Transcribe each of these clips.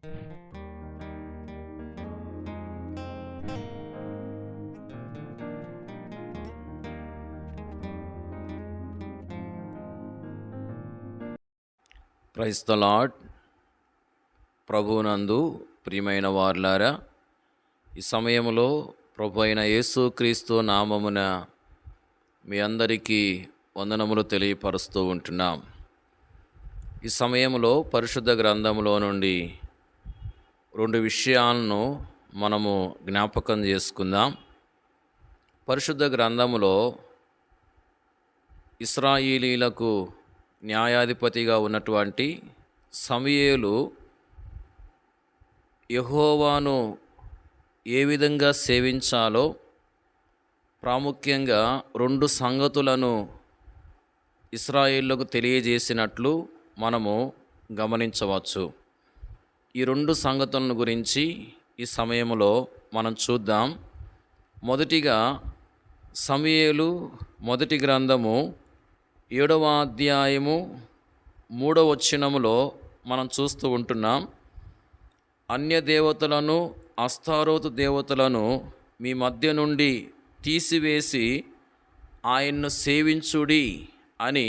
Praise the lord. ప్రభువునందు ప్రియమైన వారులారా, ఈ సమయంలో ప్రభు అయిన యేసుక్రీస్తు నామమున మీ అందరికీ వందనములు తెలియపరుస్తూ ఉంటున్నాం. ఈ సమయంలో పరిశుద్ధ గ్రంథంలో నుండి 2 విషయాలను మనము జ్ఞాపకం చేసుకుందాం. పరిశుద్ధ గ్రంథములో ఇశ్రాయేలీలకు న్యాయాధిపతిగా ఉన్నటువంటి సమూయేలు యెహోవాను ఏ విధంగా సేవించాలో ప్రాముఖ్యంగా 2 సంగతులను ఇశ్రాయేలులకు తెలియజేసినట్లు మనము గమనించవచ్చు. ఈ 2 సంగతులను గురించి ఈ సమయంలో మనం చూద్దాం. మొదటిగా సమూయేలు మొదటి గ్రంథము 7వ అధ్యాయము 3వ వచనములో మనం చూస్తూ ఉంటున్నాం. అన్య దేవతలను, అస్తారోతు దేవతలను మీ మధ్య నుండి తీసివేసి ఆయన్ను సేవించుడి అని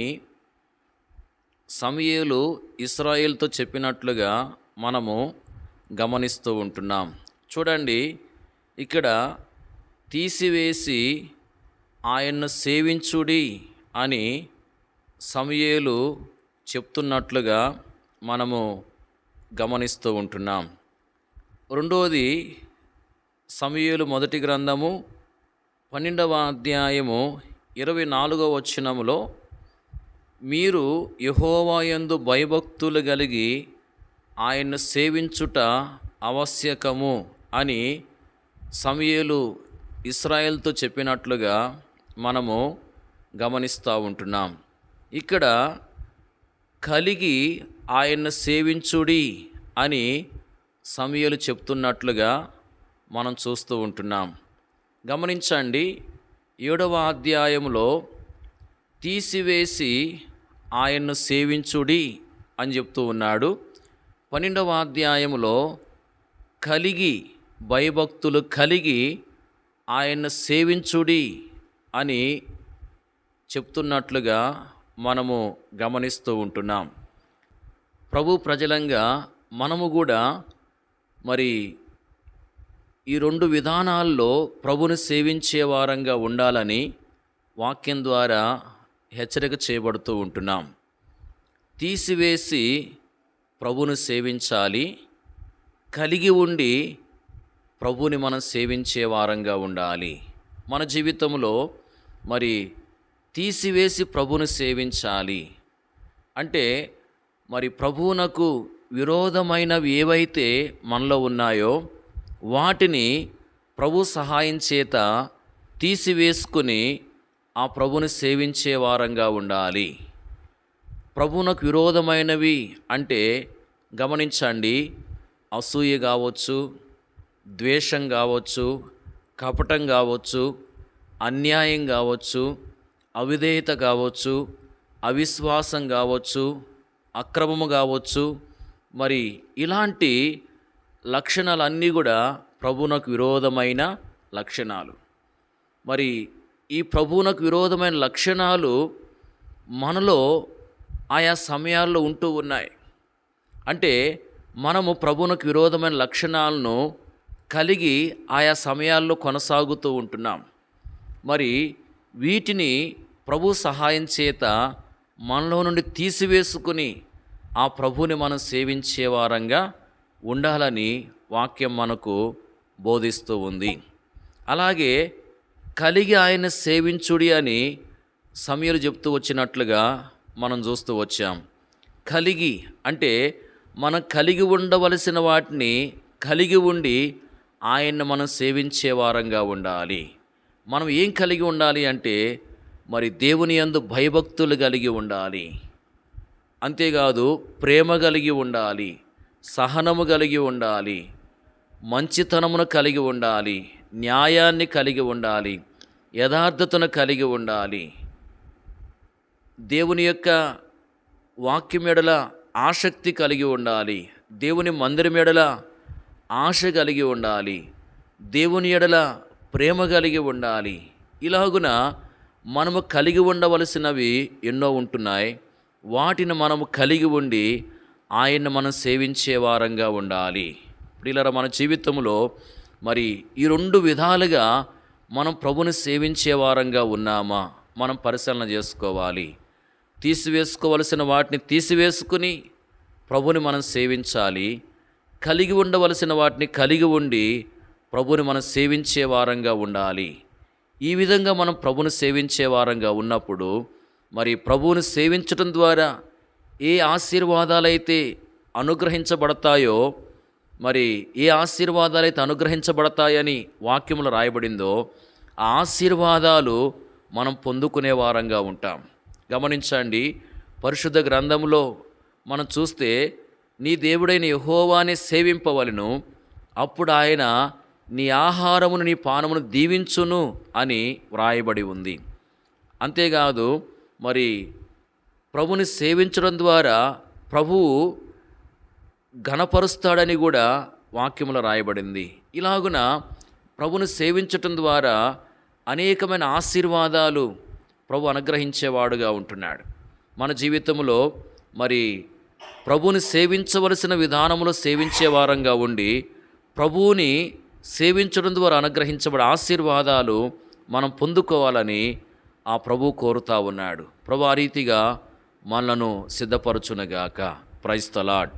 సమూయేలు ఇశ్రాయేలుతో చెప్పినట్లుగా మనము గమనిస్తూ ఉంటున్నాం. చూడండి, ఇక్కడ తీసివేసి ఆయన్ను సేవించుడి అని సమూయేలు చెప్తున్నట్లుగా మనము గమనిస్తూ ఉంటున్నాం. రెండోది, సమూయేలు మొదటి గ్రంథము 12వ అధ్యాయము 24వ వచనములో మీరు యెహోవా యందు భయభక్తులు కలిగి ఆయన్ను సేవించుట ఆవశ్యకము అని సమూయేలు ఇశ్రాయేలుతో చెప్పినట్లుగా మనము గమనిస్తూ ఉంటున్నాం. ఇక్కడ కలిగి ఆయన్ను సేవించుడి అని సమూయేలు చెప్తున్నట్లుగా మనం చూస్తూ ఉంటున్నాం. గమనించండి, 7వ అధ్యాయంలో తీసివేసి ఆయన్ను సేవించుడి అని చెప్తూ ఉన్నాడు. 12వ అధ్యాయంలో కలిగి, భయభక్తులు కలిగి ఆయన్ను సేవించుడి అని చెప్తున్నట్లుగా మనము గమనిస్తూ ఉంటున్నాం. ప్రభు ప్రజలంగా మనము కూడా మరి ఈ 2 విధానాల్లో ప్రభుని సేవించే వారంగా ఉండాలని వాక్యం ద్వారా హెచ్చరిక చేయబడుతూ ఉంటున్నాం. తీసివేసి ప్రభుని సేవించాలి, కలిగి ఉండి ప్రభుని మనం సేవించే వారంగా ఉండాలి. మన జీవితంలో మరి తీసివేసి ప్రభుని సేవించాలి అంటే మరి ప్రభువునకు విరోధమైనవి ఏవైతే మనలో ఉన్నాయో వాటిని ప్రభు సహాయం చేత తీసివేసుకుని ఆ ప్రభుని సేవించే వారంగా ఉండాలి. ప్రభువునకు విరోధమైనవి అంటే గమనించండి, అసూయ కావచ్చు, ద్వేషం కావచ్చు, కపటం కావచ్చు, అన్యాయం కావచ్చు, అవిధేయత కావచ్చు, అవిశ్వాసం కావచ్చు, అక్రమము కావచ్చు, మరి ఇలాంటి లక్షణాలన్నీ కూడా ప్రభువునకు విరోధమైన లక్షణాలు. మరి ఈ ప్రభువునకు విరోధమైన లక్షణాలు మనలో ఆయా సమయాల్లో ఉంటూ ఉన్నాయి. అంటే మనము ప్రభువునకు విరోధమైన లక్షణాలను కలిగి ఆయా సమయాల్లో కొనసాగుతూ ఉంటున్నాం. మరి వీటిని ప్రభు సహాయం చేత మనలో నుండి తీసివేసుకుని ఆ ప్రభువుని మనం సేవించే వారంగా ఉండాలని వాక్యం మనకు బోధిస్తూ ఉంది. అలాగే కలిగి ఆయన సేవించుడి అని సమూయేలు చెప్తూ వచ్చినట్లుగా మనం చూస్తూ వచ్చాం. కలిగి అంటే మనం కలిగి ఉండవలసిన వాటిని కలిగి ఉండి ఆయన్ని మనం సేవించే వారంగా ఉండాలి. మనం ఏం కలిగి ఉండాలి అంటే మరి దేవుని యందు భయభక్తులు కలిగి ఉండాలి. అంతేకాదు ప్రేమ కలిగి ఉండాలి, సహనము కలిగి ఉండాలి, మంచితనమును కలిగి ఉండాలి, న్యాయాన్ని కలిగి ఉండాలి, యథార్థతను కలిగి ఉండాలి, దేవుని యొక్క వాక్యం ఎడల ఆసక్తి కలిగి ఉండాలి, దేవుని మందిరం ఎడల ఆశ కలిగి ఉండాలి, దేవుని ఎడల ప్రేమ కలిగి ఉండాలి. ఇలాగున మనము కలిగి ఉండవలసినవి ఎన్నో ఉంటున్నాయి. వాటిని మనము కలిగి ఉండి ఆయన్ని మనం సేవించే వారంగా ఉండాలి. ప్రియులారా, మన జీవితంలో మరి ఈ రెండు విధాలుగా మనం ప్రభుని సేవించే వారంగా ఉన్నామా మనం పరిశీలన చేసుకోవాలి. తీసివేసుకోవలసిన వాటిని తీసివేసుకుని ప్రభుని మనం సేవించాలి. కలిగి ఉండవలసిన వాటిని కలిగి ఉండి ప్రభుని మనం సేవించే వారంగా ఉండాలి. ఈ విధంగా మనం ప్రభుని సేవించే వారంగా ఉన్నప్పుడు మరి ప్రభువుని సేవించడం ద్వారా ఏ ఆశీర్వాదాలైతే అనుగ్రహించబడతాయో, మరి ఏ ఆశీర్వాదాలైతే అనుగ్రహించబడతాయని వాక్యములో రాయబడిందో ఆ ఆశీర్వాదాలు మనం పొందుకునే వారంగా ఉంటాం. గమనించండి, పరిశుద్ధ గ్రంథంలో మనం చూస్తే నీ దేవుడైన యెహోవానే సేవింపవలెను, అప్పుడు ఆయన నీ ఆహారమును నీ పానమును దీవించును అని వ్రాయబడి ఉంది. అంతేకాదు, మరి ప్రభుని సేవించడం ద్వారా ప్రభువు ఘనపరుస్తాడని కూడా వాక్యములో రాయబడింది. ఇలాగున ప్రభుని సేవించటం ద్వారా అనేకమైన ఆశీర్వాదాలు ప్రభు అనుగ్రహించేవాడుగా ఉంటున్నాడు. మన జీవితంలో మరి ప్రభువుని సేవించవలసిన విధానంలో సేవించే వారంగా ఉండి ప్రభువుని సేవించడం ద్వారా అనుగ్రహించబడే ఆశీర్వాదాలు మనం పొందుకోవాలని ఆ ప్రభువు కోరుతా ఉన్నాడు. ప్రభు ఆ రీతిగా మనలను సిద్ధపరచునుగాక. Praise the lord.